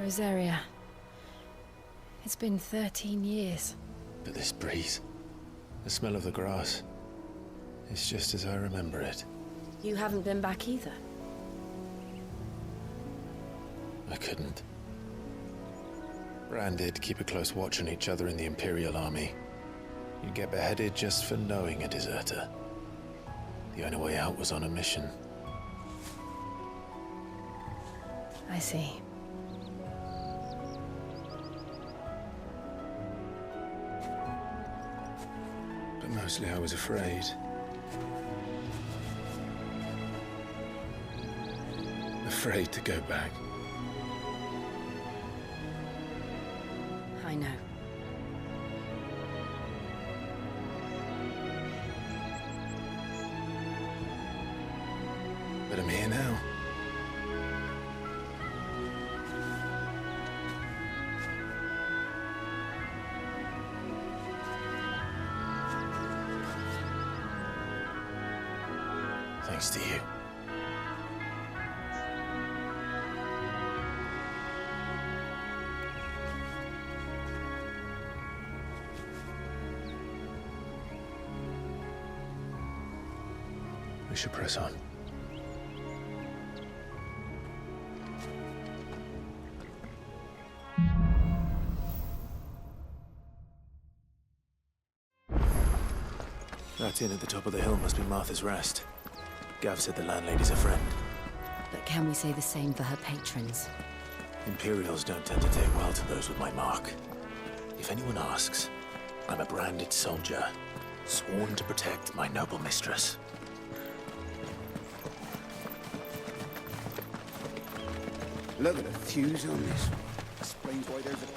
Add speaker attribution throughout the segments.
Speaker 1: Rosaria. It's been 13 years.
Speaker 2: But this breeze, the smell of the grass, it's just as I remember it.
Speaker 1: You haven't been back either.
Speaker 2: I couldn't. Bran did keep a close watch on each other in the Imperial Army. You'd get beheaded just for knowing a deserter. The only way out was on a mission.
Speaker 1: I see.
Speaker 2: But mostly I was afraid. Afraid to go back.
Speaker 1: I know.
Speaker 2: But I'm here now. Thanks to you. We should press on. That inn at the top of the hill must be Martha's Rest. Gav said the landlady's a friend.
Speaker 1: But can we say the same for her patrons?
Speaker 2: Imperials don't tend to take well to those with my mark. If anyone asks, I'm a branded soldier, sworn to protect my noble mistress.
Speaker 3: Look at the fuse on this. Explains why there's a...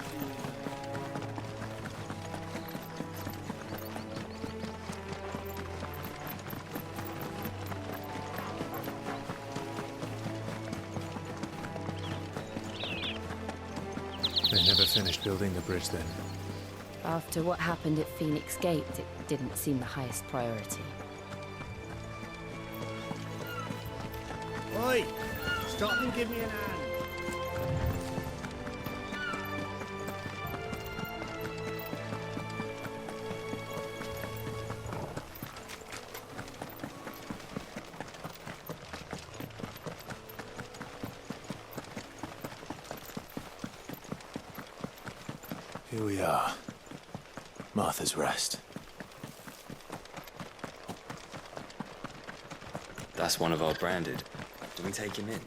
Speaker 2: They never finished building the bridge then.
Speaker 1: After what happened at Phoenix Gate, it didn't seem the highest priority.
Speaker 3: Oi! Stop and give me an hand.
Speaker 2: Here we are. Martha's Rest.
Speaker 4: That's one of our branded. Do we take him in?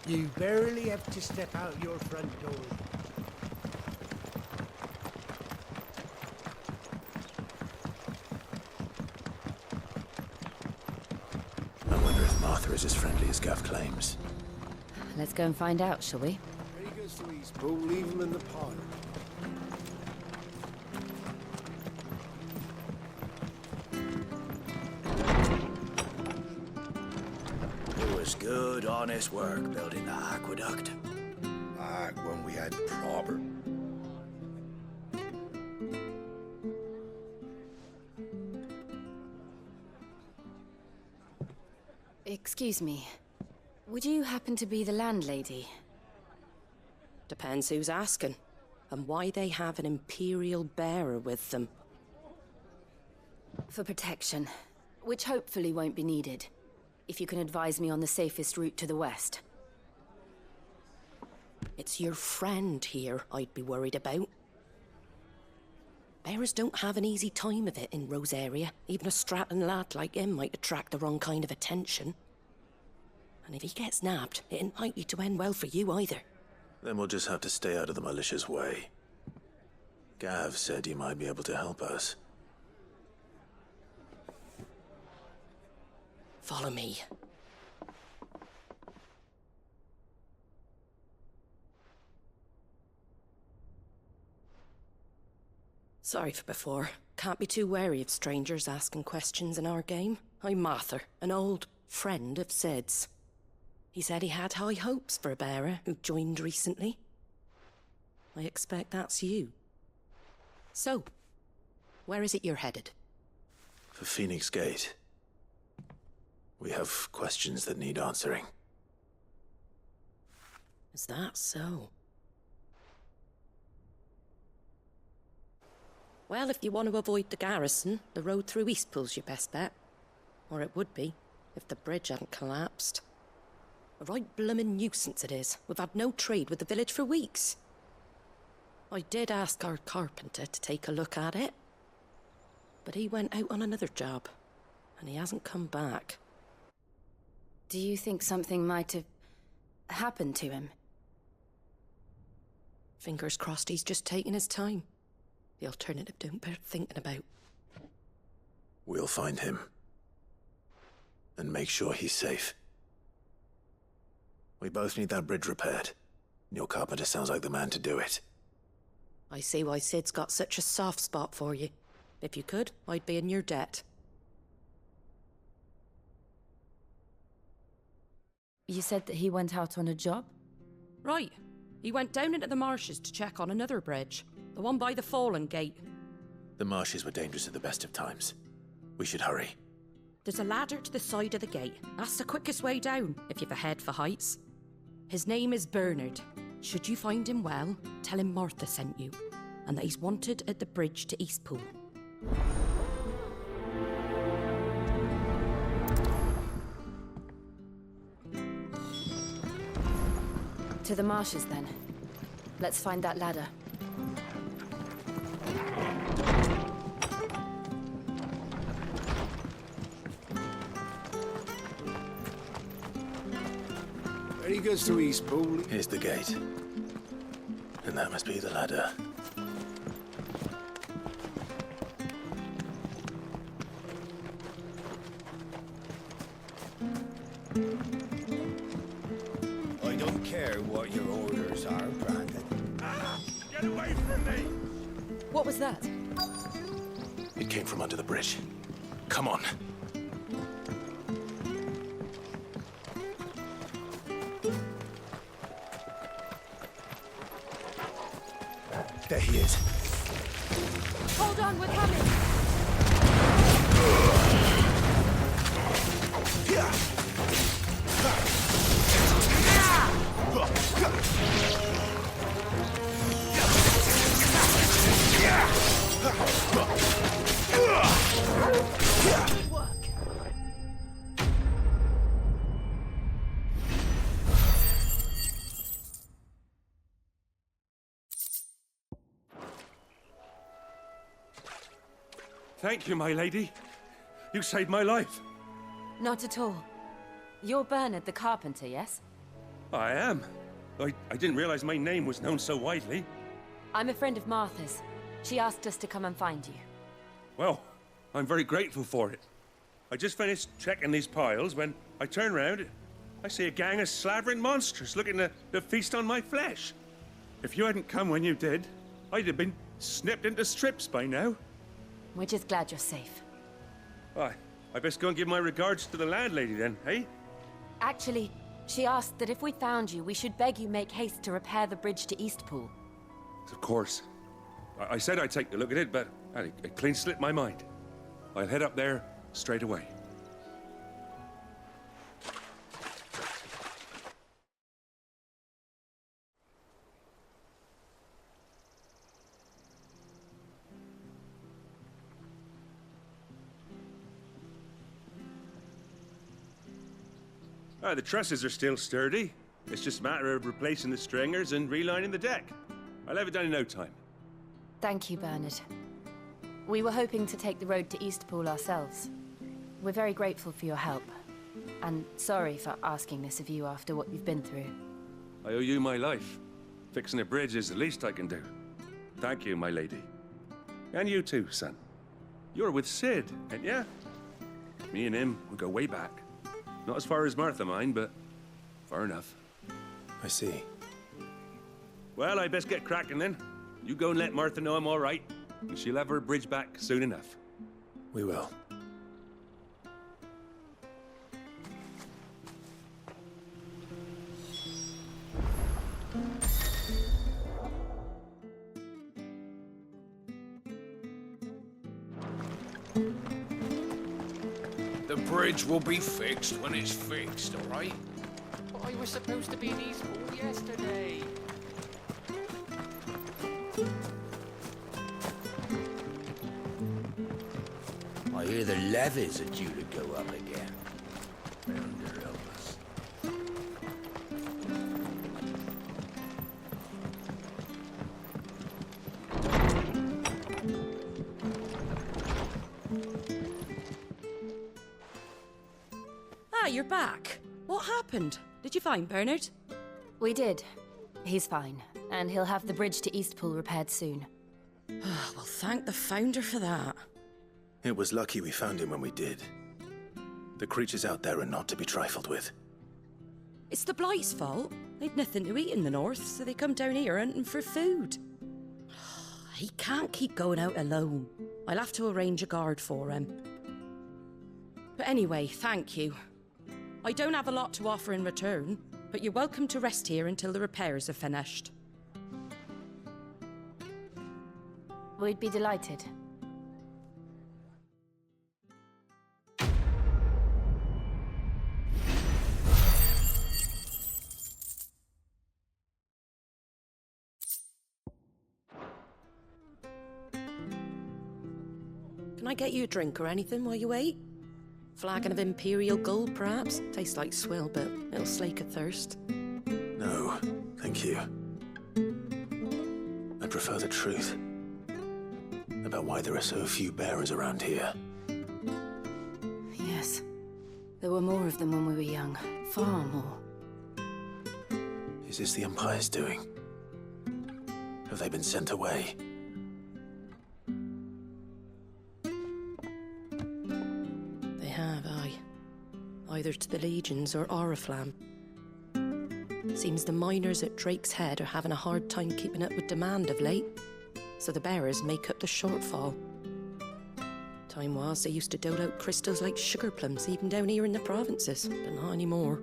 Speaker 3: You barely have to step out your front door.
Speaker 2: I wonder if Martha is as friendly as Gav claims.
Speaker 1: Let's go and find out, shall we?
Speaker 3: Very good, Louise. We'll leave him in the parlor.
Speaker 5: It was good, honest work building the aqueduct. Back when we had proper...
Speaker 1: Excuse me. Would you happen to be the landlady?
Speaker 6: Depends who's asking, and why they have an Imperial bearer with them.
Speaker 1: For protection, which hopefully won't be needed. If you can advise me on the safest route to the west.
Speaker 6: It's your friend here I'd be worried about. Bearers don't have an easy time of it in Rosaria. Even a Stratton lad like him might attract the wrong kind of attention. And if he gets nabbed, it ain't likely to end well for you either.
Speaker 2: Then we'll just have to stay out of the malicious way. Gav said he might be able to help us.
Speaker 6: Follow me. Sorry for before. Can't be too wary of strangers asking questions in our game. I'm Martha, an old friend of Sid's. He said he had high hopes for a bearer who joined recently. I expect that's you. So, where is it you're headed?
Speaker 2: For Phoenix Gate. We have questions that need answering.
Speaker 6: Is that so? Well, if you want to avoid the garrison, the road through Eastpool's your best bet. Or it would be, if the bridge hadn't collapsed. A right bloomin' nuisance it is. We've had no trade with the village for weeks. I did ask our carpenter to take a look at it. But he went out on another job, and he hasn't come back.
Speaker 1: Do you think something might have happened to him?
Speaker 6: Fingers crossed he's just taking his time. The alternative don't bear thinking about.
Speaker 2: We'll find him. And make sure he's safe. We both need that bridge repaired. Your carpenter sounds like the man to do it.
Speaker 6: I see why Sid's got such a soft spot for you. If you could, I'd be in your debt.
Speaker 1: You said that he went out on a job?
Speaker 6: Right. He went down into the marshes to check on another bridge. The one by the Fallen Gate.
Speaker 2: The marshes were dangerous at the best of times. We should hurry.
Speaker 6: There's a ladder to the side of the gate. That's the quickest way down, if you've a head for heights. His name is Bernard. Should you find him well, tell him Martha sent you, and that he's wanted at the bridge to Eastpool.
Speaker 1: To the marshes, then. Let's find that ladder.
Speaker 3: There he goes to Eastpool.
Speaker 2: Here's the gate. And that must be the ladder.
Speaker 5: I don't care what your orders are, Brandon.
Speaker 3: Get away from me!
Speaker 1: What was that?
Speaker 2: It came from under the bridge. Come on. There he is.
Speaker 1: Hold on, we're coming!
Speaker 7: Thank you, my lady. You saved my life.
Speaker 1: Not at all. You're Bernard the carpenter, yes?
Speaker 7: I am. I didn't realize my name was known so widely.
Speaker 1: I'm a friend of Martha's. She asked us to come and find you.
Speaker 7: Well, I'm very grateful for it. I just finished checking these piles when I turn round. I see a gang of slavering monsters looking to feast on my flesh. If you hadn't come when you did, I'd have been snipped into strips by now.
Speaker 1: We're just glad you're safe.
Speaker 7: I best go and give my regards to the landlady then, eh?
Speaker 1: Actually, she asked that if we found you, we should beg you make haste to repair the bridge to Eastpool.
Speaker 7: Of course. I said I'd take a look at it, but it clean slipped my mind. I'll head up there straight away. The trusses are still sturdy. It's just a matter of replacing the stringers and relining the deck. I'll have it done in no time.
Speaker 1: Thank you, Bernard. We were hoping to take the road to Eastpool ourselves. We're very grateful for your help. And sorry for asking this of you after what you've been through.
Speaker 7: I owe you my life. Fixing a bridge is the least I can do. Thank you, my lady. And you too, son. You're with Sid, ain't ya? Me and him, we go way back. Not as far as Martha, mind, but far enough.
Speaker 2: I see.
Speaker 7: Well, I best get cracking then. You go and let Martha know I'm all right, and she'll have her bridge back soon enough.
Speaker 2: We will.
Speaker 5: The bridge will be fixed when it's fixed, all right?
Speaker 8: But I was supposed to be in Eastpool yesterday.
Speaker 5: I hear the levies are due to go up again. Thunder help us.
Speaker 6: Ah, you're back. What happened? Did you find Bernard?
Speaker 1: We did. He's fine, and he'll have the bridge to Eastpool repaired soon.
Speaker 6: Well, thank the Founder for that.
Speaker 2: It was lucky we found him when we did. The creatures out there are not to be trifled with.
Speaker 6: It's the Blight's fault. They'd nothing to eat in the north, so they come down here hunting for food. He can't keep going out alone. I'll have to arrange a guard for him. But anyway, thank you. I don't have a lot to offer in return, but you're welcome to rest here until the repairs are finished.
Speaker 1: We'd be delighted.
Speaker 6: Can I get you a drink or anything while you wait? Flagon of Imperial Gold, perhaps? Tastes like swill, but it'll slake a thirst.
Speaker 2: No, thank you. I prefer the truth about why there are so few bearers around here.
Speaker 1: Yes. There were more of them when we were young. Far more.
Speaker 2: Is this the Empire's doing? Have they been sent away?
Speaker 6: They have, aye. Either to the Legions or Oriflamme. Seems the miners at Drake's Head are having a hard time keeping up with demand of late, so the bearers make up the shortfall. Time was they used to dole out crystals like sugar plums even down here in the provinces, but not anymore.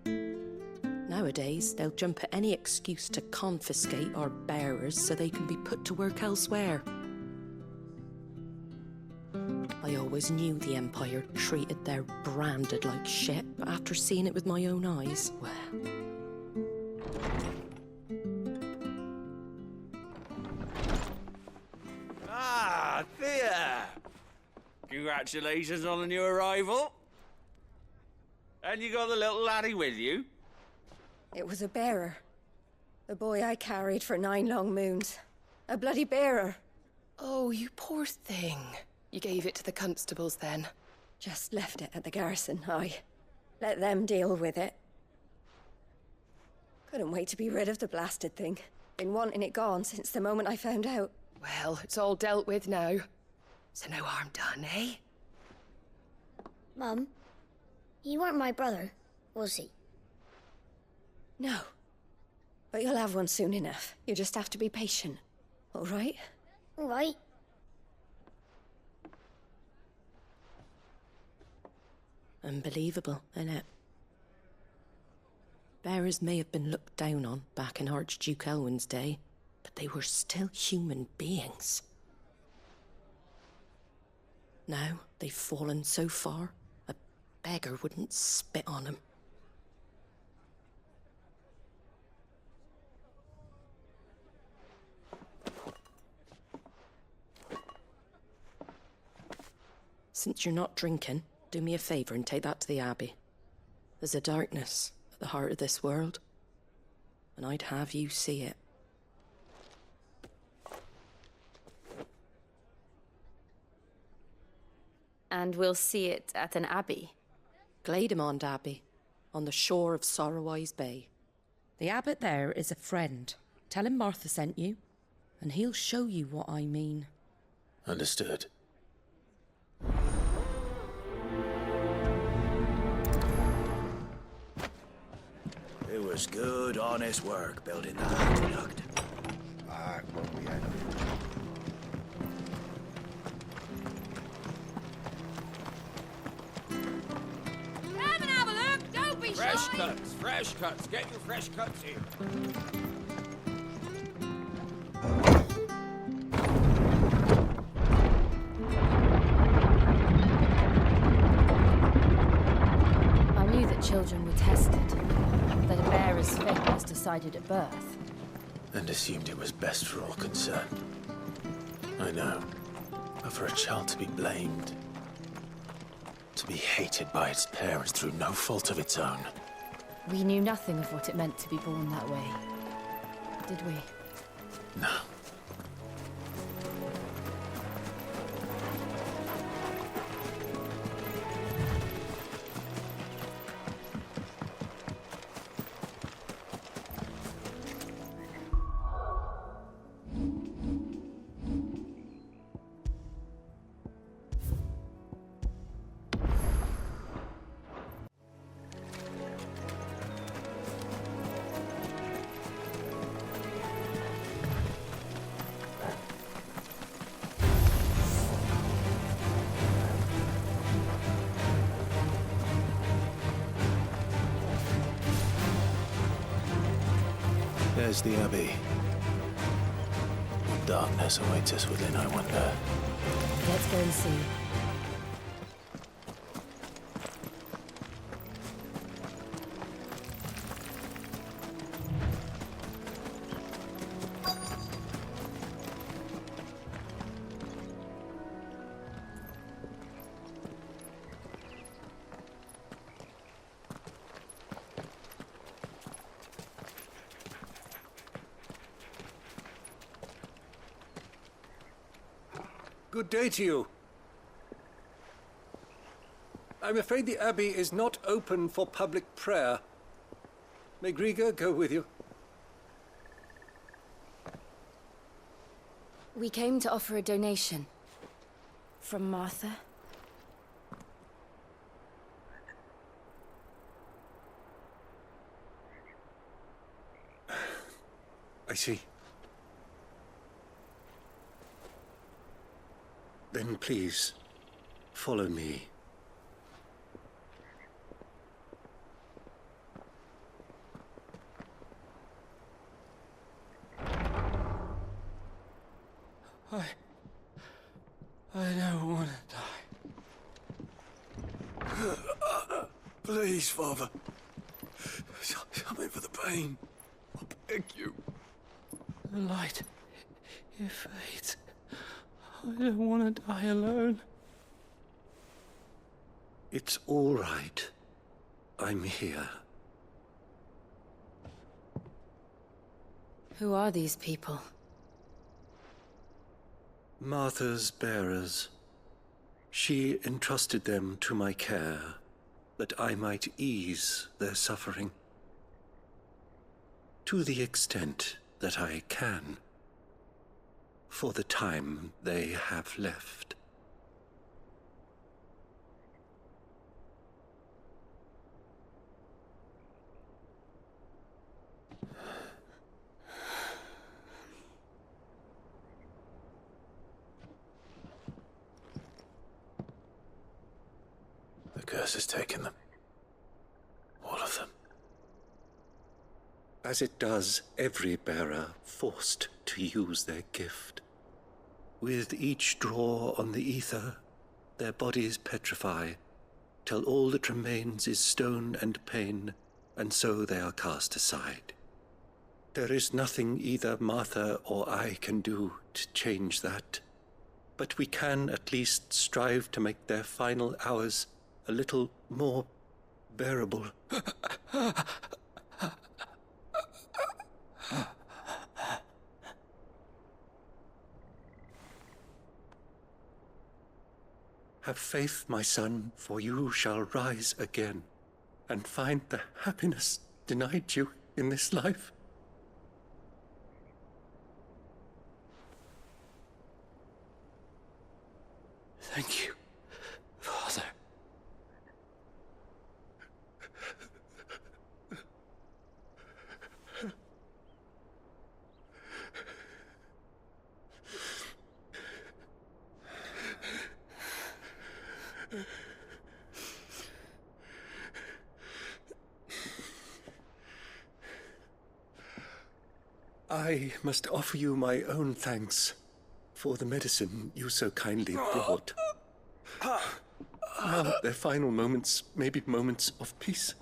Speaker 6: Nowadays, they'll jump at any excuse to confiscate our bearers so they can be put to work elsewhere. I always knew the Empire treated their branded like shit, but after seeing it with my own eyes, well...
Speaker 9: Ah, Thea! Congratulations on the new arrival. And you got the little laddie with you?
Speaker 10: It was a bearer. The boy I carried for 9 long moons. A bloody bearer.
Speaker 11: Oh, you poor thing. You gave it to the constables then?
Speaker 10: Just left it at the garrison, aye. Let them deal with it. Couldn't wait to be rid of the blasted thing. Been wanting it gone since the moment I found out.
Speaker 11: Well, it's all dealt with now. So no harm done, eh?
Speaker 12: Mum, you weren't my brother, was he?
Speaker 10: No. But you'll have one soon enough. You just have to be patient. All right?
Speaker 12: All right.
Speaker 6: Unbelievable, innit? Bearers may have been looked down on back in Archduke Elwin's day, but they were still human beings. Now they've fallen so far, a beggar wouldn't spit on them. Since you're not drinking, do me a favour and take that to the Abbey. There's a darkness at the heart of this world, and I'd have you see it.
Speaker 1: And we'll see it at an abbey?
Speaker 6: Glademond Abbey, on the shore of Sorrowwise Bay. The abbot there is a friend. Tell him Martha sent you, and he'll show you what I mean.
Speaker 2: Understood.
Speaker 5: It was good, honest work building the aqueduct. Back when we had...
Speaker 13: Come and have a look, don't be shy!
Speaker 8: Fresh cuts, get your fresh cuts here.
Speaker 1: I knew that children were tested, that a bearer's fate was decided at birth.
Speaker 2: And assumed it was best for all concerned. I know. But for a child to be blamed, to be hated by its parents through no fault of its own.
Speaker 1: We knew nothing of what it meant to be born that way, did we?
Speaker 2: No. There's the Abbey. What darkness awaits us within, I wonder.
Speaker 1: Let's go and see.
Speaker 14: Good day to you. I'm afraid the Abbey is not open for public prayer. May Griga go with you?
Speaker 1: We came to offer a donation. From Martha.
Speaker 14: I see. Then please, follow me.
Speaker 15: I don't want to die.
Speaker 5: Please, Father. Something for the pain. I beg you.
Speaker 15: The light, it fades. I don't want to die alone.
Speaker 14: It's all right. I'm here.
Speaker 1: Who are these people?
Speaker 14: Martha's bearers. She entrusted them to my care, that I might ease their suffering. To the extent that I can. For the time they have left.
Speaker 2: The curse has taken them. All of them.
Speaker 14: As it does every bearer forced to use their gift. With each draw on the ether, their bodies petrify, till all that remains is stone and pain, and so they are cast aside. There is nothing either Martha or I can do to change that, but we can at least strive to make their final hours a little more bearable. Have faith, my son, for you shall rise again, and find the happiness denied you in this life.
Speaker 15: Thank you, Father.
Speaker 14: I must offer you my own thanks for the medicine you so kindly brought. Now their final moments may be moments of peace.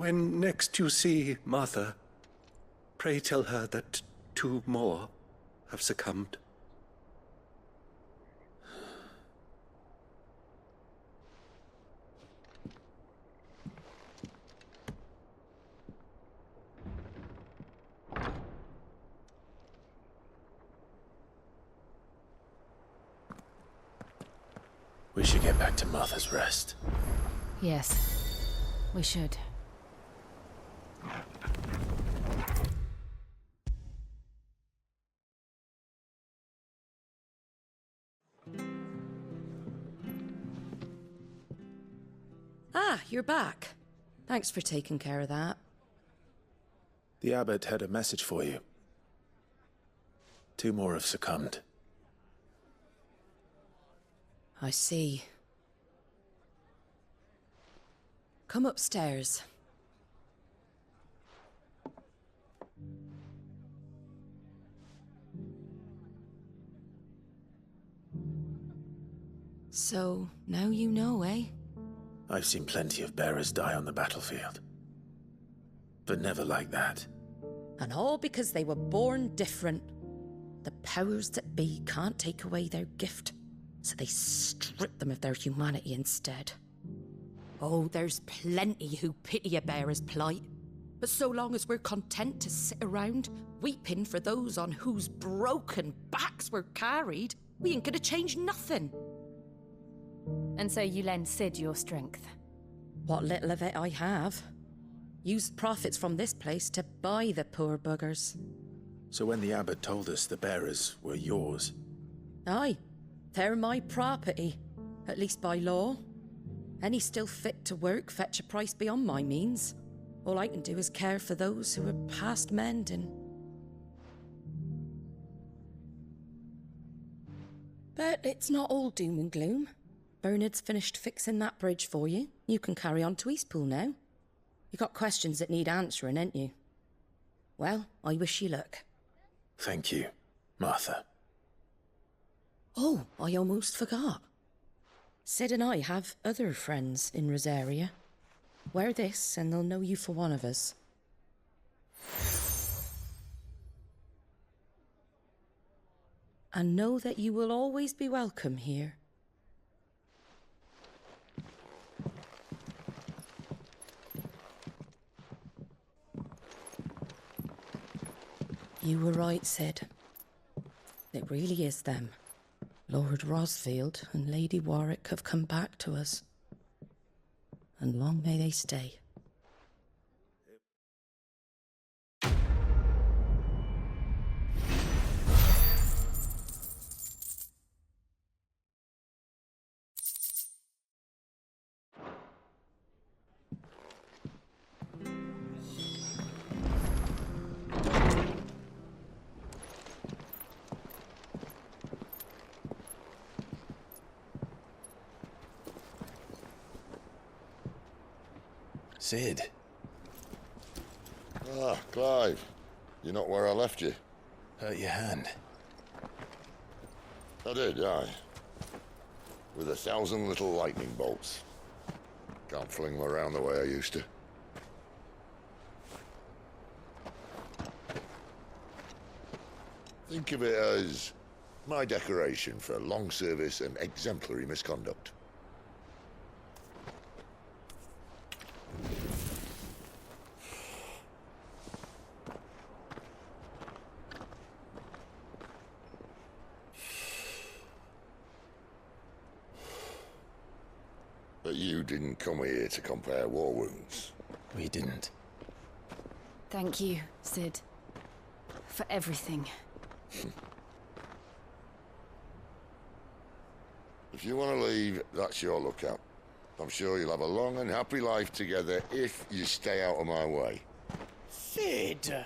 Speaker 14: When next you see Martha, pray tell her that 2 more have succumbed.
Speaker 2: We should get back to Martha's Rest.
Speaker 1: Yes, we should.
Speaker 6: Ah, you're back. Thanks for taking care of that.
Speaker 2: The abbot had a message for you. 2 more have succumbed.
Speaker 6: I see. Come upstairs. So, now you know, eh?
Speaker 2: I've seen plenty of bearers die on the battlefield. But never like that.
Speaker 6: And all because they were born different. The powers that be can't take away their gift, so they strip them of their humanity instead. Oh, there's plenty who pity a bearer's plight. But so long as we're content to sit around, weeping for those on whose broken backs we're carried, we ain't gonna change nothing.
Speaker 1: And so you lend Sid your strength?
Speaker 6: What little of it I have. Used profits from this place to buy the poor buggers.
Speaker 2: So when the abbot told us the bearers were yours...
Speaker 6: Aye, they're my property, at least by law. Any still fit to work fetch a price beyond my means. All I can do is care for those who are past mending. But it's not all doom and gloom. Bernard's finished fixing that bridge for you. You can carry on to Eastpool now. You got questions that need answering, ain't you? Well, I wish you luck.
Speaker 2: Thank you, Martha.
Speaker 6: Oh, I almost forgot. Sid and I have other friends in Rosaria. Wear this and they'll know you for one of us. And know that you will always be welcome here. You were right, Sid. It really is them. Lord Rosfield and Lady Warwick have come back to us. And long may they stay.
Speaker 2: Sid.
Speaker 16: Ah, Clive. You're not where I left you.
Speaker 2: Hurt your hand.
Speaker 16: I did, aye. With 1,000 little lightning bolts. Can't fling them around the way I used to. Think of it as my decoration for long service and exemplary misconduct. But you didn't come here to compare war wounds.
Speaker 2: We didn't.
Speaker 1: Thank you, Sid. For everything.
Speaker 16: If you want to leave, that's your lookout. I'm sure you'll have a long and happy life together if you stay out of my way.
Speaker 8: Sid!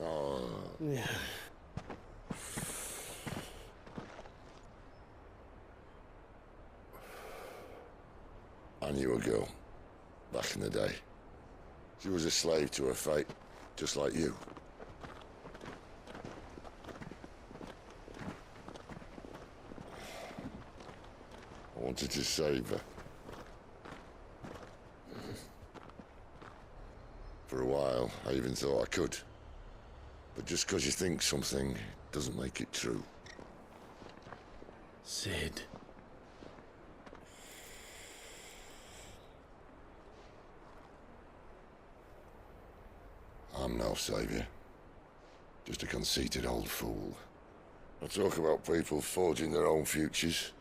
Speaker 16: Oh. I knew a girl, back in the day. She was a slave to her fate, just like you. I wanted to save her. For a while, I even thought I could. But just because you think something doesn't make it true.
Speaker 2: Sid.
Speaker 16: I'm no savior. Just a conceited old fool. I talk about people forging their own futures.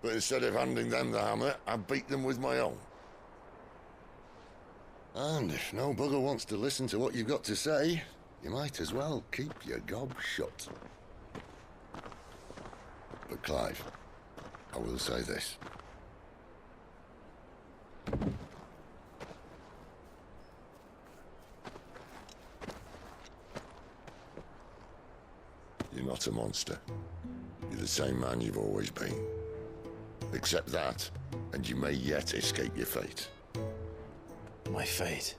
Speaker 16: But instead of handing them the hammer, I beat them with my own. And if no bugger wants to listen to what you've got to say, you might as well keep your gob shut. But Clive, I will say this. You're not a monster. You're the same man you've always been. Accept that, and you may yet escape your fate.
Speaker 2: My fate?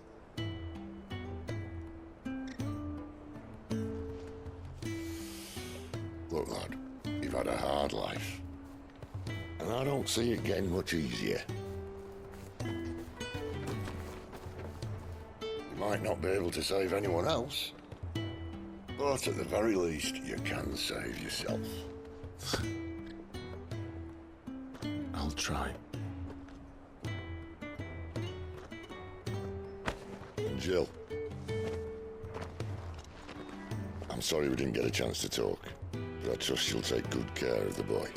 Speaker 16: Look, lad, you've had a hard life. And I don't see it getting much easier. You might not be able to save anyone else, but at the very least, you can save yourself.
Speaker 2: I'll try.
Speaker 16: And Jill, I'm sorry we didn't get a chance to talk, but I trust she'll take good care of the boy.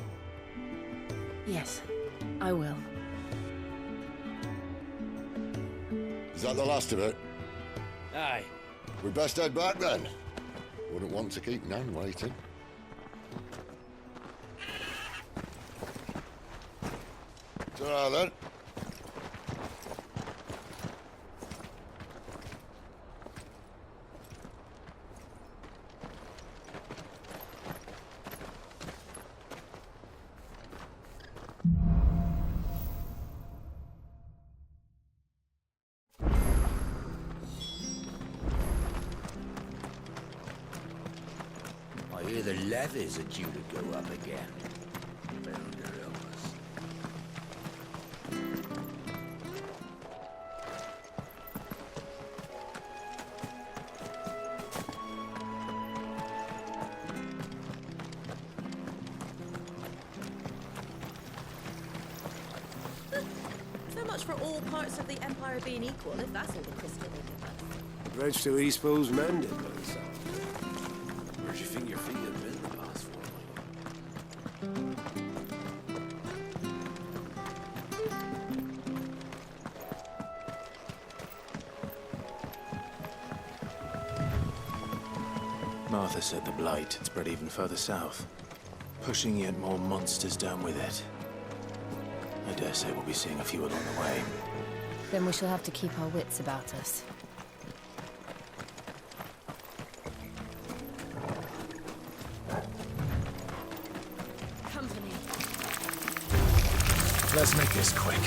Speaker 1: Yes, I will.
Speaker 16: Is that the last of it?
Speaker 9: Aye.
Speaker 16: We'd best head back then. Wouldn't want to keep Nan waiting. Ta-ra then.
Speaker 5: I hear the levies are due to go up again. Found their illness.
Speaker 17: So much for all parts of the Empire being equal, if that's all the crystal they give us.
Speaker 3: Bridge to East Pool's mended, by the sound.
Speaker 2: Where'd you think your feet have been the past 4 months? Martha said the Blight had spread even further south, pushing yet more monsters down with it. I dare say we'll be seeing a few along the way.
Speaker 1: Then we shall have to keep our wits about us.
Speaker 17: Company.
Speaker 2: Let's make this quick.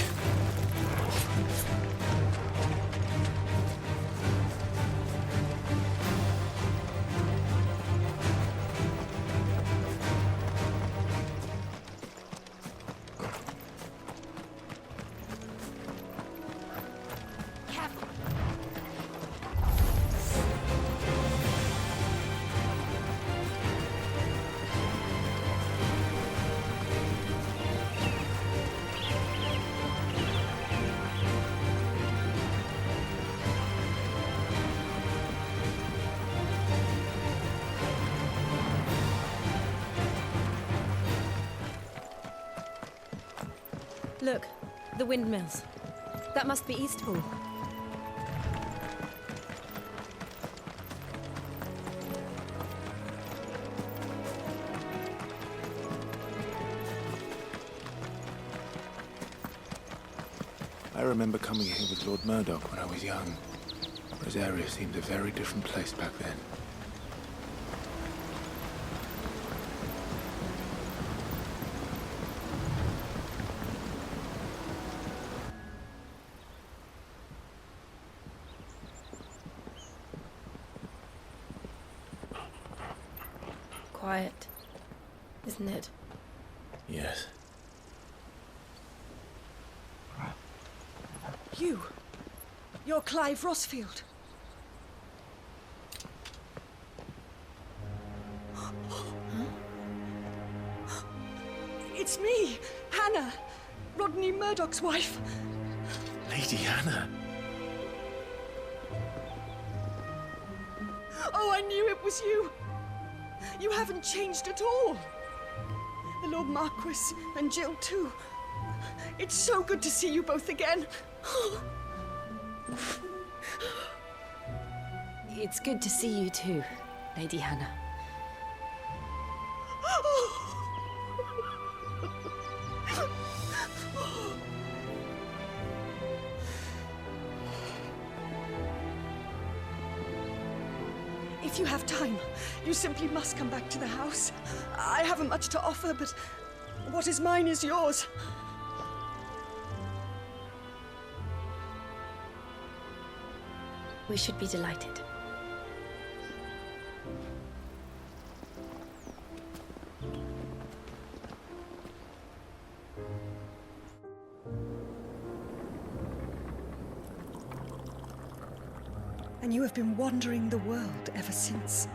Speaker 1: Look, the windmills. That must be Eastpool.
Speaker 2: I remember coming here with Lord Murdoch when I was young. Rosaria seemed a very different place back then.
Speaker 10: Quiet, isn't it?
Speaker 2: Yes.
Speaker 17: You're Clive Rossfield.
Speaker 18: Hannah! Rodney Murdoch's wife.
Speaker 2: Lady Hannah.
Speaker 18: Oh, I knew it was you. You haven't changed at all. The Lord Marquis and Jill too. It's so good to see you both again.
Speaker 1: It's good to see you too, Lady Hannah.
Speaker 18: If you have time, you simply must come back to the house. I haven't much to offer, but what is mine is yours.
Speaker 1: We should be delighted.
Speaker 18: And you have been wandering the world ever since.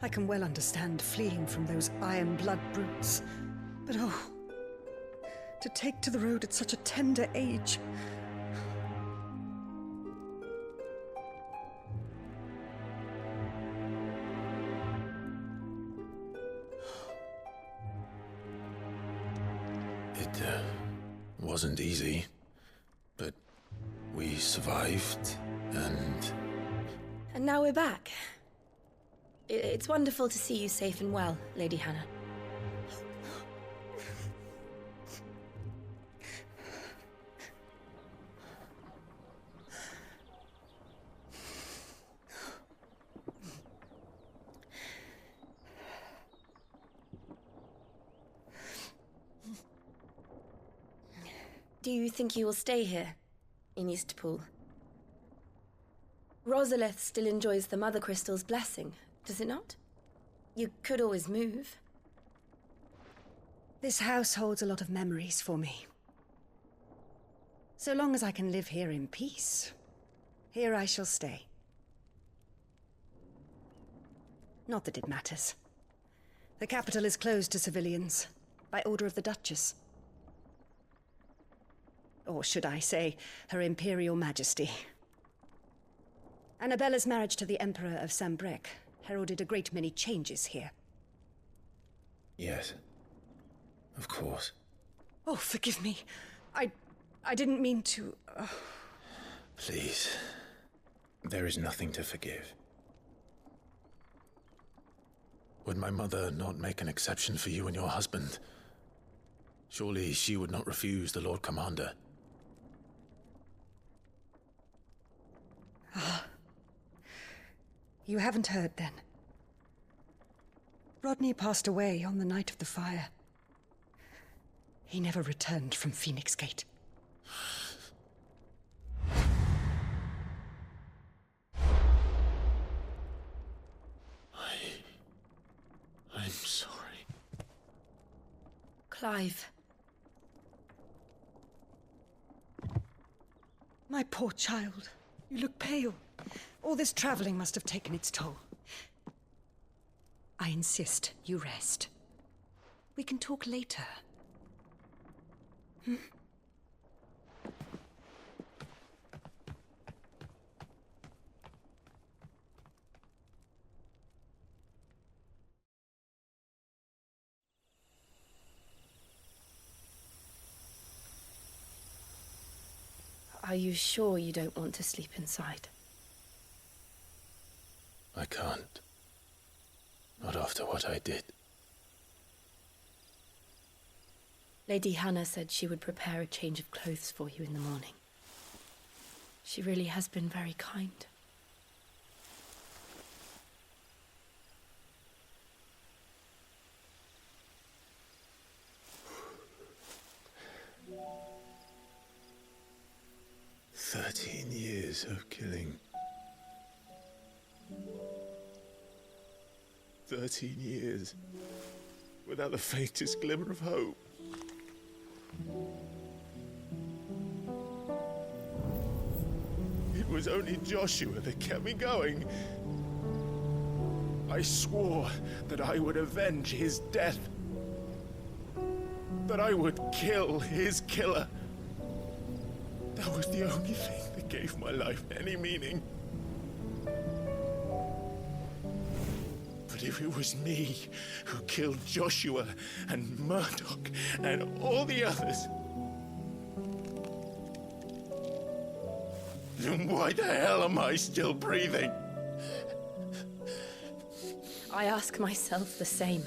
Speaker 18: I can well understand fleeing from those iron blood brutes, but oh, to take to the road at such a tender age.
Speaker 2: It wasn't easy, but we survived, and
Speaker 1: now we're back. It's wonderful to see you safe and well, Lady Hannah. Do you think you will stay here, in Eastpool? Rosalith still enjoys the Mother Crystal's blessing, does it not? You could always move.
Speaker 18: This house holds a lot of memories for me. So long as I can live here in peace, here I shall stay. Not that it matters. The capital is closed to civilians, by order of the Duchess. Or should I say, Her Imperial Majesty. Annabella's marriage to the Emperor of Sambrec heralded a great many changes here.
Speaker 2: yes, of course.
Speaker 18: Oh, forgive me. I didn't mean to...
Speaker 2: Please, there is nothing to forgive. Would my mother not make an exception for you and your husband? Surely she would not refuse the Lord Commander.
Speaker 18: You haven't heard, then. Rodney passed away on the night of the fire. He never returned from Phoenix Gate.
Speaker 2: I'm sorry.
Speaker 1: Clive.
Speaker 18: My poor child. You look pale. All this traveling must have taken its toll. I insist you rest. We can talk later. Hmm?
Speaker 1: Are you sure you don't want to sleep inside?
Speaker 2: I can't. Not after what I did.
Speaker 1: Lady Hannah said she would prepare a change of clothes for you in the morning. She really has been very kind.
Speaker 2: Years of killing. 13 years without the faintest glimmer of hope. It was only Joshua that kept me going. I swore that I would avenge his death. that I would kill his killer. That was the only thing that gave my life any meaning. But if it was me who killed Joshua and Murdoch and all the others, then why the hell am I still breathing?
Speaker 10: I ask myself the same.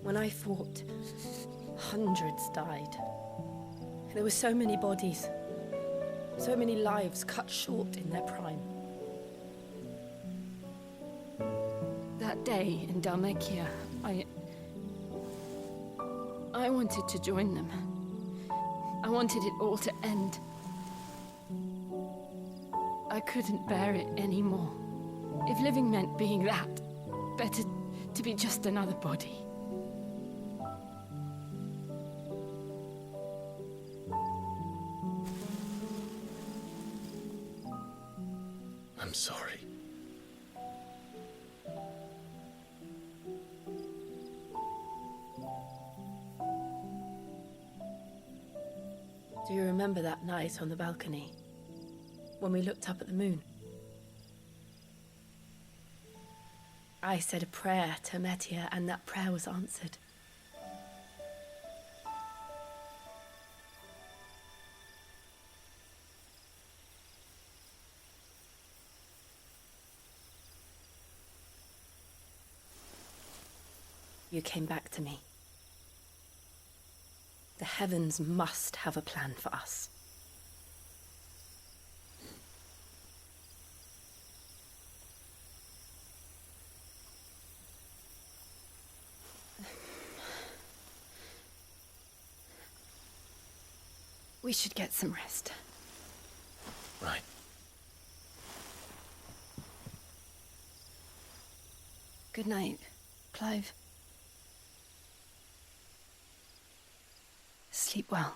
Speaker 10: When I fought, hundreds died. There were so many bodies, so many lives cut short in their prime.
Speaker 1: That day in Dalmekia, I wanted to join them. I wanted it all to end. I couldn't bear it anymore. If living meant being that, better to be just another body.
Speaker 2: I'm sorry.
Speaker 10: Do you remember that night on the balcony, when we looked up at the moon? I said a prayer to Metia, and that prayer was answered. You came back to me. The heavens must have a plan for us.
Speaker 1: We should get some rest.
Speaker 2: Right.
Speaker 1: Good night, Clive. Sleep well.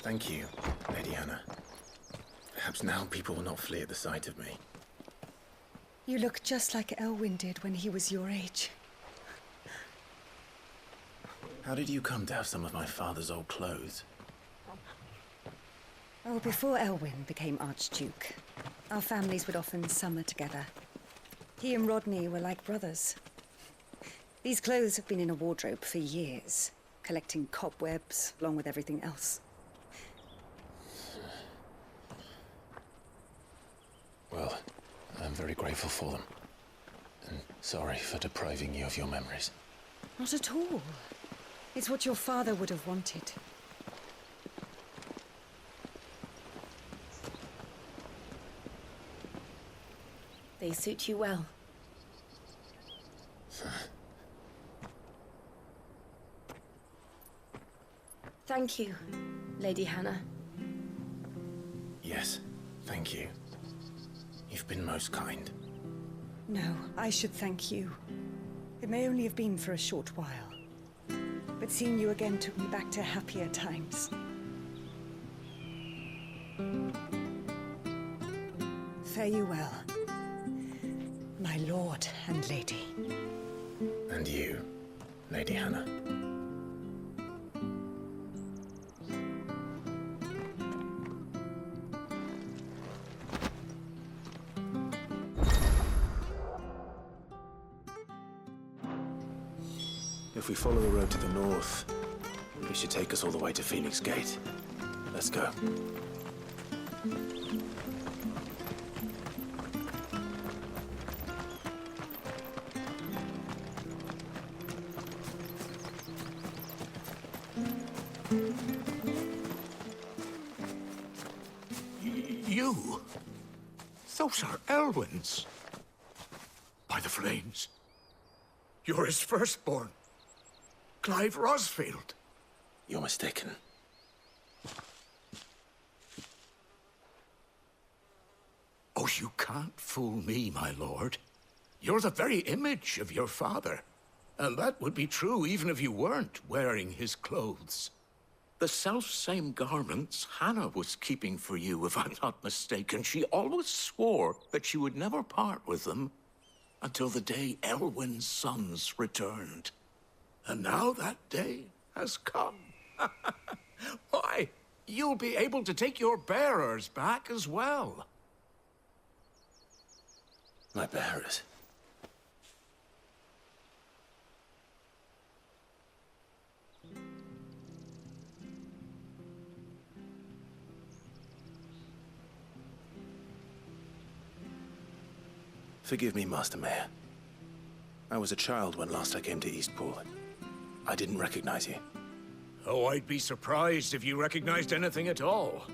Speaker 2: Thank you, Lady Hannah. Perhaps now people will not flee at the sight of me.
Speaker 18: You look just like Elwyn did when he was your age.
Speaker 2: How did you come to have some of my father's old clothes?
Speaker 18: Oh, before Elwyn became Archduke, our families would often summer together. He and Rodney were like brothers. These clothes have been in a wardrobe for years, collecting cobwebs along with everything else.
Speaker 2: Well, I'm very grateful for them. And sorry for depriving you of your memories.
Speaker 18: Not at all. It's what your father would have wanted.
Speaker 10: They suit you well. Thank you, Lady Hannah.
Speaker 2: Yes, thank you. You've been most kind.
Speaker 18: No, I should thank you. It may only have been for a short while, but seeing you again took me back to happier times. Fare you well, my lord and lady.
Speaker 2: And you, Lady Hannah. If we follow the road to the north, it should take us all the way to Phoenix Gate. Let's go.
Speaker 5: You? Those are Elwyn's. By the flames. You're his firstborn. Clive Rosfield.
Speaker 2: You're mistaken.
Speaker 5: Oh, you can't fool me, my lord. You're the very image of your father. And that would be true even if you weren't wearing his clothes. The self-same garments Hannah was keeping for you, if I'm not mistaken. She always swore that she would never part with them until the day Elwyn's sons returned. And now that day has come. Why, you'll be able to take your bearers back as well.
Speaker 2: My bearers? Forgive me, Master Mayor. I was a child when last I came to Eastpool. I didn't recognize you.
Speaker 5: Oh, I'd be surprised if you recognized anything at all.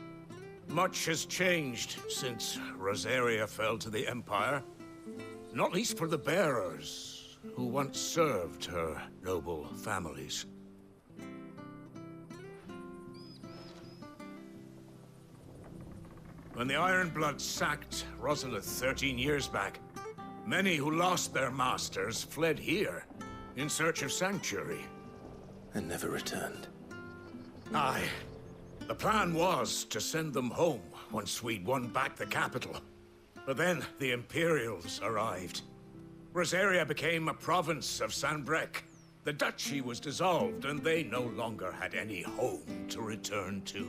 Speaker 5: Much has changed since Rosaria fell to the Empire. Not least for the bearers, who once served her noble families. When the Ironbloods sacked Rosalith 13 years back, many who lost their masters fled here in search of sanctuary.
Speaker 2: And never returned.
Speaker 5: Aye. The plan was to send them home once we'd won back the capital. But then the Imperials arrived. Rosaria became a province of Sanbreque. The duchy was dissolved, and they no longer had any home to return to.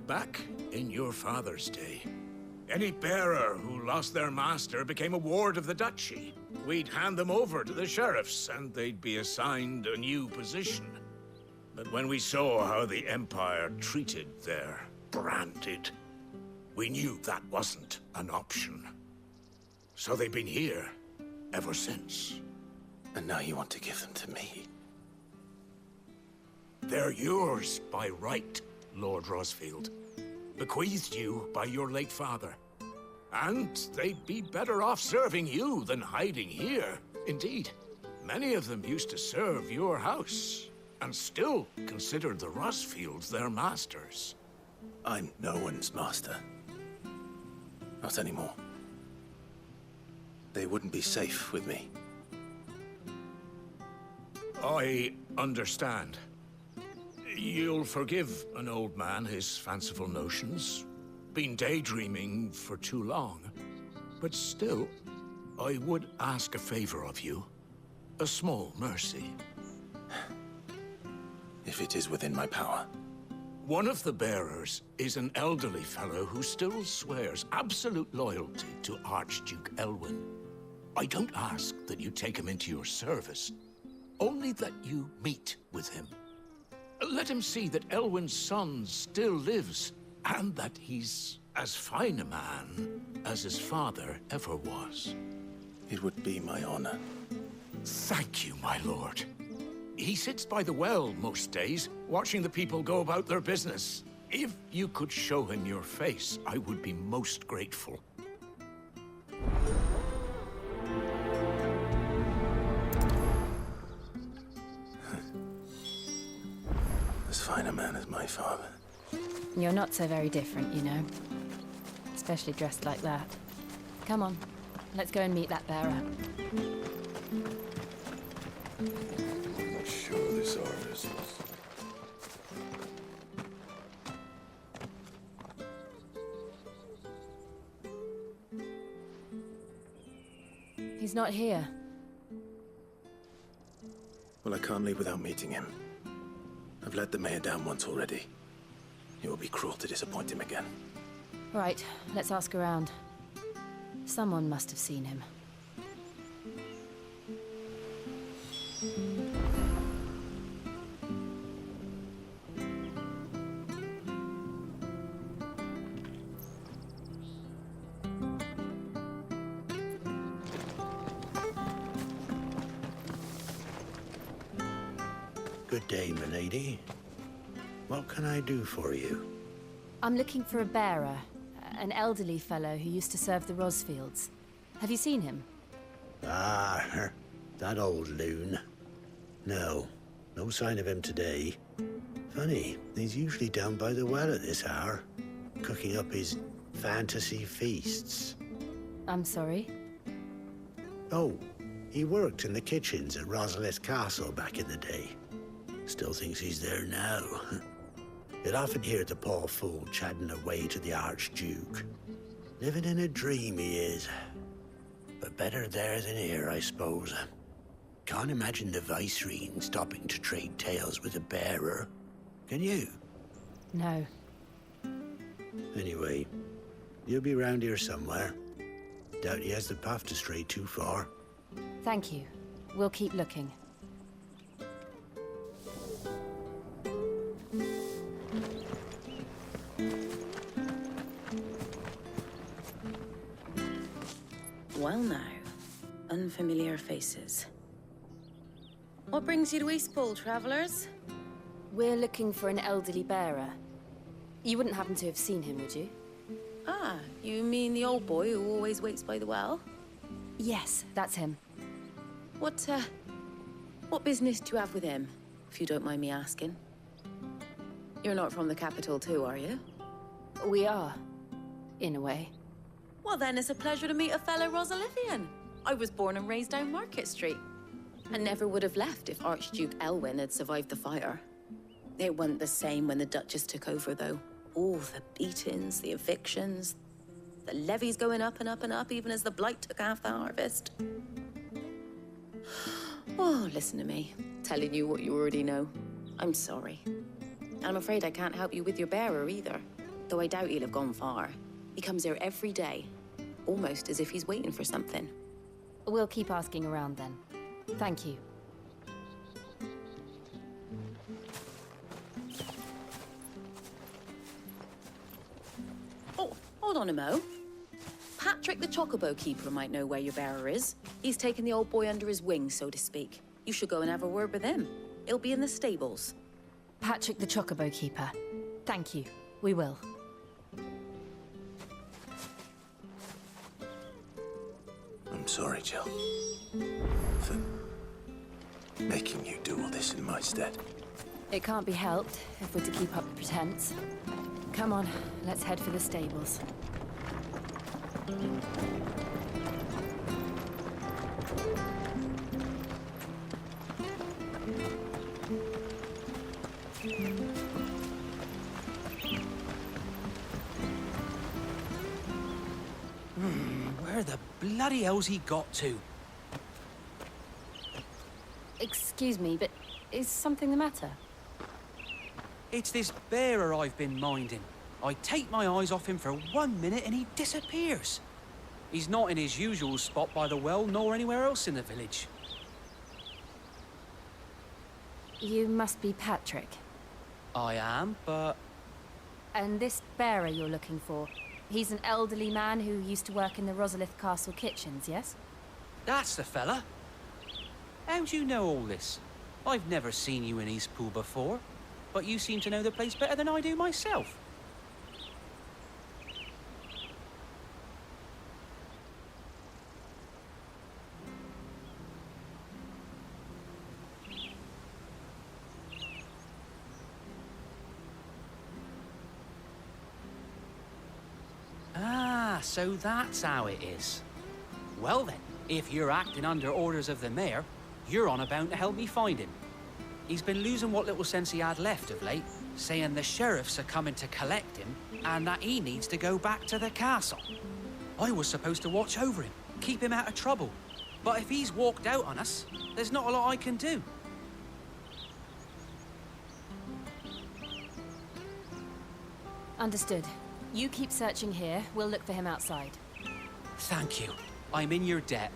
Speaker 5: Back in your father's day, any bearer who lost their master became a ward of the duchy. We'd hand them over to the sheriffs, and they'd be assigned a new position. But when we saw how the Empire treated their branded, we knew that wasn't an option. So they've been here ever since.
Speaker 2: And now you want to give them to me?
Speaker 5: They're yours by right, Lord Rosfield. Bequeathed you by your late father. And they'd be better off serving you than hiding here. Indeed, many of them used to serve your house, and still considered the Rosfields their masters.
Speaker 2: I'm no one's master. Not anymore. They wouldn't be safe with me.
Speaker 5: I understand. You'll forgive an old man his fanciful notions. Been daydreaming for too long. But still, I would ask a favor of you. A small mercy.
Speaker 2: If it is within my power.
Speaker 5: One of the bearers is an elderly fellow who still swears absolute loyalty to Archduke Elwyn. I don't ask that you take him into your service, only that you meet with him. Let him see that Elwyn's son still lives, and that he's as fine a man as his father ever was.
Speaker 2: It would be my honor.
Speaker 5: Thank you, my lord. He sits by the well most days, watching the people go about their business. If you could show him your face, I would be most grateful.
Speaker 2: As fine a man as my father.
Speaker 1: You're not so very different, you know. Especially dressed like that. Come on, let's go and meet that bearer.
Speaker 16: I'm not sure this artist was...
Speaker 1: He's not here.
Speaker 2: Well, I can't leave without meeting him. I've let the mayor down once already. It will be cruel to disappoint him again.
Speaker 1: Right, let's ask around. Someone must have seen him.
Speaker 19: Good day, milady. What can I do for you?
Speaker 1: I'm looking for a bearer. An elderly fellow who used to serve the Rosfields. Have you seen him?
Speaker 19: Ah, that old loon. No, no sign of him today. Funny, he's usually down by the well at this hour, cooking up his fantasy feasts.
Speaker 1: I'm sorry?
Speaker 19: Oh, he worked in the kitchens at Rosalith Castle back in the day. Still thinks he's there now. You'd often hear the poor fool chatting away to the Archduke. Living in a dream he is. But better there than here, I suppose. Can't imagine the Viceroy stopping to trade tales with a bearer. Can you?
Speaker 1: No.
Speaker 19: Anyway, you'll be round here somewhere. Doubt he has the path to stray too far.
Speaker 1: Thank you. We'll keep looking.
Speaker 17: Well now, unfamiliar faces. What brings you to Eastpool, travellers?
Speaker 1: We're looking for an elderly bearer. You wouldn't happen to have seen him, would you?
Speaker 17: Ah, you mean the old boy who always waits by the well?
Speaker 1: Yes, that's him.
Speaker 17: What business do you have with him, if you don't mind me asking? You're not from the capital too, are you?
Speaker 1: We are, in a way.
Speaker 17: Well then, it's a pleasure to meet a fellow Rosalithian. I was born and raised down Market Street. And never would have left if Archduke Elwyn had survived the fire. It wasn't the same when the Duchess took over, though. All the beatings, the evictions, the levies going up and up and up, even as the blight took half the harvest. Oh, listen to me, telling you what you already know. I'm sorry. And I'm afraid I can't help you with your bearer either, though I doubt he'll have gone far. He comes here every day, almost as if he's waiting for something.
Speaker 1: We'll keep asking around then. Thank you.
Speaker 17: Oh, hold on a mo. Patrick the Chocobo Keeper might know where your bearer is. He's taken the old boy under his wing, so to speak. You should go and have a word with him. He'll be in the stables.
Speaker 1: Patrick the Chocobo Keeper. Thank you. We will.
Speaker 2: I'm sorry, Jill. For making you do all this in my stead.
Speaker 1: It can't be helped if we're to keep up the pretense. Come on, let's head for the stables.
Speaker 8: Where the bloody hell's he got to?
Speaker 1: Excuse me, but is something the matter?
Speaker 8: It's this bearer I've been minding. I take my eyes off him for 1 minute and he disappears. He's not in his usual spot by the well, nor anywhere else in the village.
Speaker 1: You must be Patrick.
Speaker 8: I am, but...
Speaker 1: And this bearer you're looking for, he's an elderly man who used to work in the Rosalith Castle kitchens, yes?
Speaker 8: That's the fella. How'd you know all this? I've never seen you in Eastpool before, but you seem to know the place better than I do myself. Ah, so that's how it is. Well then, if you're acting under orders of the mayor, you're on about to help me find him. He's been losing what little sense he had left of late, saying the sheriffs are coming to collect him and that he needs to go back to the castle. I was supposed to watch over him, keep him out of trouble. But if he's walked out on us, there's not a lot I can do.
Speaker 1: Understood. You keep searching here, we'll look for him outside.
Speaker 8: Thank you. I'm in your debt.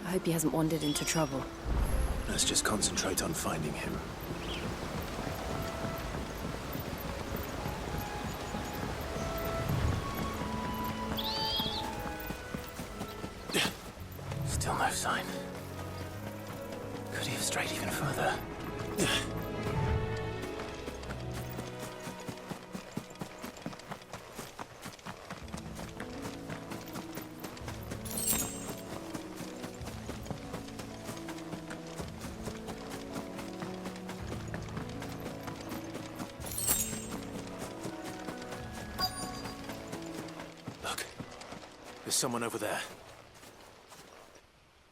Speaker 1: I hope he hasn't wandered into trouble.
Speaker 2: Let's just concentrate on finding him. Still no sign. Could he have strayed even further? There's someone over there.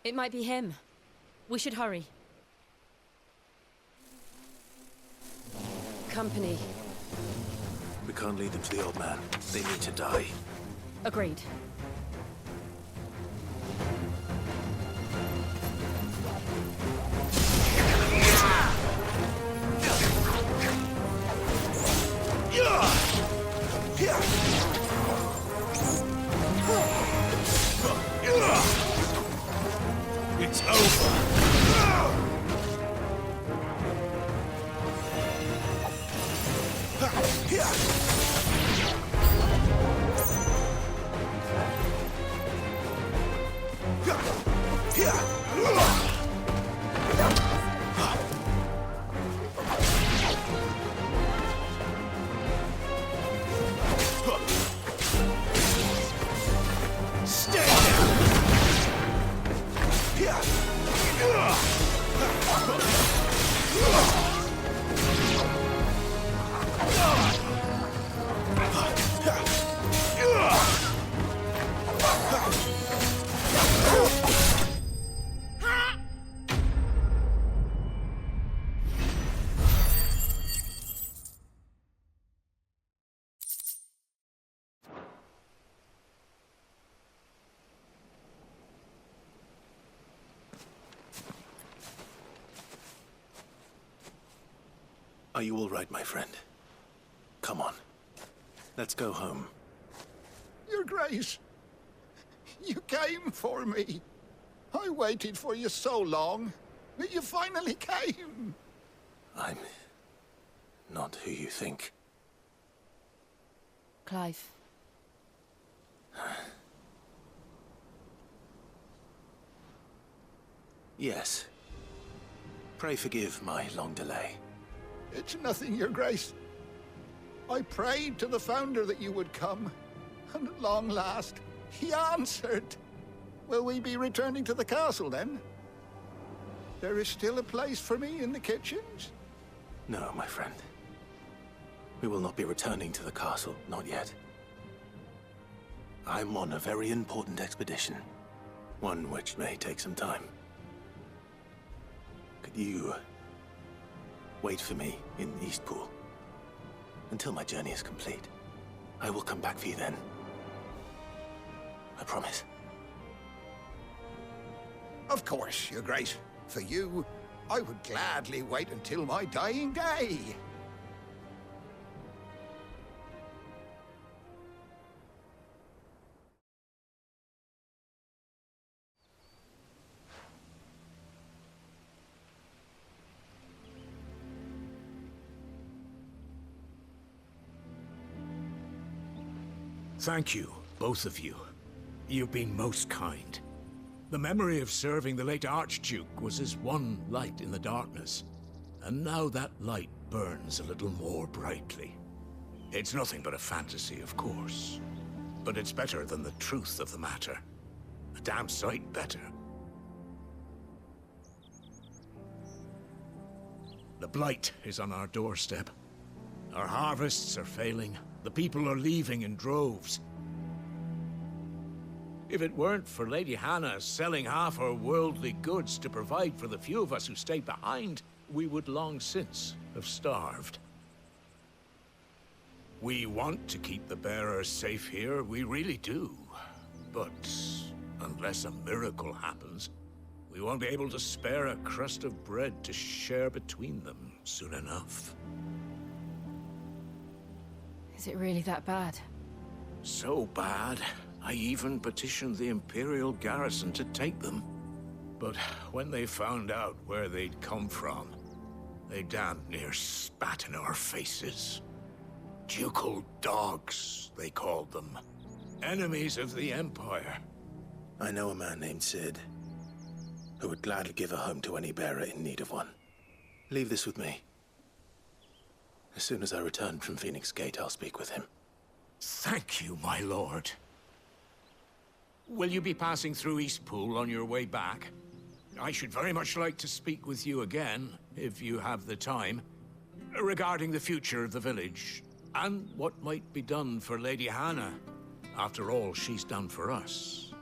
Speaker 10: It might be him. We should hurry. Company.
Speaker 2: We can't lead them to the old man. They need to die.
Speaker 10: Agreed.
Speaker 2: It's over. Are you all right, my friend? Come on. Let's go home.
Speaker 3: Your Grace, you came for me. I waited for you so long, but you finally came.
Speaker 2: I'm not who you think.
Speaker 1: Clive.
Speaker 2: Yes. Pray forgive my long delay.
Speaker 3: It's nothing, Your Grace. I prayed to the Founder that you would come, and at long last, he answered. Will we be returning to the castle, then? There is still a place for me in the kitchens?
Speaker 2: No, my friend. We will not be returning to the castle, not yet. I'm on a very important expedition. One which may take some time. Could you wait for me in Eastpool until my journey is complete? I will come back for you then. I promise.
Speaker 3: Of course, Your Grace. For you, I would gladly wait until my dying day.
Speaker 5: Thank you, both of you. You've been most kind. The memory of serving the late Archduke was as one light in the darkness, and now that light burns a little more brightly. It's nothing but a fantasy, of course, but it's better than the truth of the matter. A damn sight better. The blight is on our doorstep. Our harvests are failing. The people are leaving in droves. If it weren't for Lady Hannah selling half her worldly goods to provide for the few of us who stayed behind, we would long since have starved. We want to keep the bearers safe here, we really do. But unless a miracle happens, we won't be able to spare a crust of bread to share between them soon enough.
Speaker 1: Is it really that bad?
Speaker 5: So bad, I even petitioned the Imperial garrison to take them. But when they found out where they'd come from, they damn near spat in our faces. Ducal dogs, they called them. Enemies of the Empire.
Speaker 2: I know a man named Sid, who would gladly give a home to any bearer in need of one. Leave this with me. As soon as I return from Phoenix Gate, I'll speak with him.
Speaker 5: Thank you, my lord. Will you be passing through Eastpool on your way back? I should very much like to speak with you again, if you have the time, regarding the future of the village, and what might be done for Lady Hannah After all she's done for us.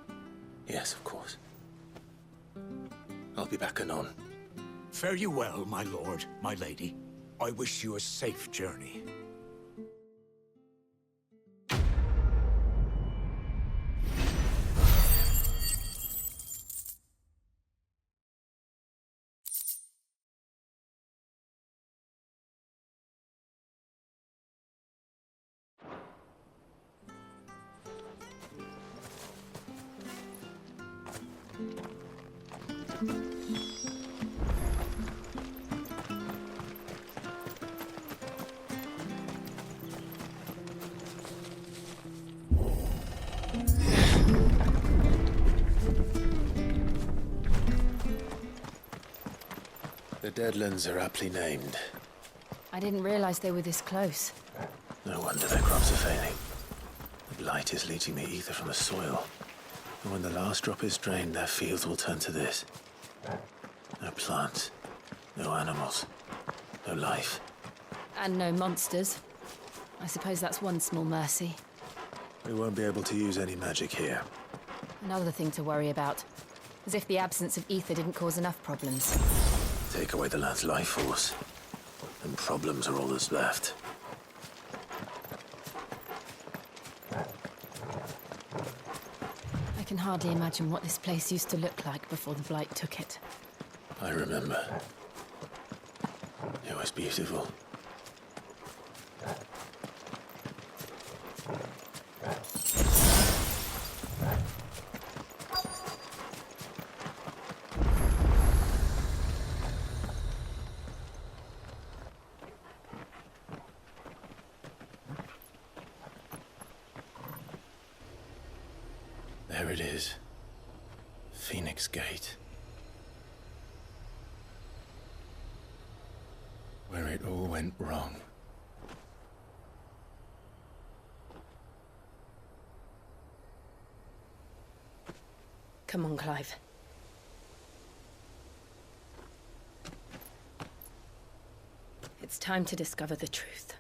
Speaker 2: Yes, of course. I'll be back anon.
Speaker 5: Fare you well, my lord, my lady. I wish you a safe journey.
Speaker 2: The Deadlands are aptly named.
Speaker 1: I didn't realize they were this close.
Speaker 2: No wonder their crops are failing. The blight is leaching the ether from the soil. And when the last drop is drained, their fields will turn to this. No plants, no animals, no life.
Speaker 1: And no monsters. I suppose that's one small mercy.
Speaker 2: We won't be able to use any magic here.
Speaker 1: Another thing to worry about. As if the absence of ether didn't cause enough problems.
Speaker 2: Take away the land's life force, and problems are all that's left.
Speaker 1: I can hardly imagine what this place used to look like before the Blight took it.
Speaker 2: I remember. It was beautiful. There it is. Phoenix Gate. Where it all went wrong.
Speaker 10: Come on, Clive. It's time to discover the truth.